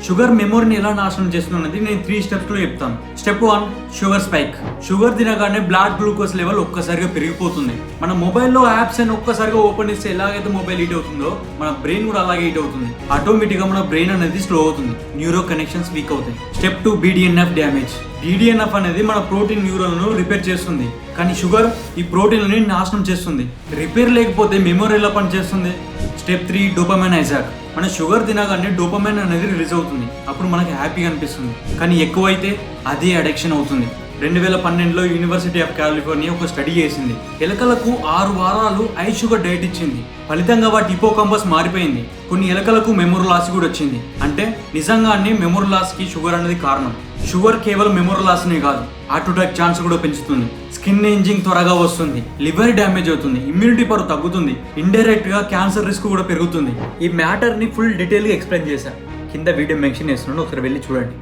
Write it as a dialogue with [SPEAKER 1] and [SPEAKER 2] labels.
[SPEAKER 1] Sugar మెమొరీని ఎలా నాశనం చేస్తున్నది నేను 3 స్టెప్స్ లో చెప్తాను. Step 1, sugar spike. షుగర్ తినగానే బ్లడ్ గ్లూకోజ్ లెవెల్ ఒక్కసారిగా పెరిగిపోతుంది. మన మొబైల్లో యాప్స్ అని ఒక్కసారిగా ఓపెన్ చేస్తే ఎలాగైతే మొబైల్ హీట్ అవుతుందో మన బ్రెయిన్ కూడా అలాగే హీట్ అవుతుంది. ఆటోమేటిక్ గా మన బ్రెయిన్ అనేది స్లో అవుతుంది, న్యూరో కనెక్షన్స్ వీక్ అవుతాయి. Step 2, BDNF damage. BDNF అనేది మన ప్రోటీన్ న్యూరాలను రిపేర్ చేస్తుంది, కానీ షుగర్ ఈ ప్రోటీన్లని నాశనం చేస్తుంది. రిపేర్ లేకపోతే మెమొరీ ఎలా పనిచేస్తుంది? Step 3, dopamine hijack. మన షుగర్ తినగానే డోపమైన్ అనేది రిలీజ్ అవుతుంది, అప్పుడు మనకి హ్యాపీగా అనిపిస్తుంది. కానీ ఎక్కువైతే అదే అడిక్షన్ అవుతుంది. 2012లో యూనివర్సిటీ ఆఫ్ కాలిఫోర్నియా ఒక స్టడీ చేసింది. ఎలకలకు 6 వారాలు హై షుగర్ డైట్ ఇచ్చింది. ఫలితంగా వాటి హిపోకాంపస్ మారిపోయింది. కొన్ని ఎలకలకు మెమొరీ లాస్ కూడా వచ్చింది. అంటే నిజంగానే మెమొరీ లాస్ కి షుగర్ అనేది కారణం. షుగర్ కేవలం మెమొరీ లాస్ నే కాదు, హార్ట్ అటాక్ ఛాన్స్ కూడా పెంచుతుంది, స్కిన్ ఏజింగ్ త్వరగా వస్తుంది, లివర్ డ్యామేజ్ అవుతుంది, ఇమ్యూనిటీ పవర్ తగ్గుతుంది, ఇండైరెక్ట్ గా క్యాన్సర్ రిస్క్ కూడా పెరుగుతుంది. ఈ మ్యాటర్ ని ఫుల్ డీటెయిల్ గా ఎక్స్ప్లెయిన్ చేశాను. కింద వీడియో మెన్షన్ చేస్తున్నాను, ఒకసారి వెళ్ళి చూడండి.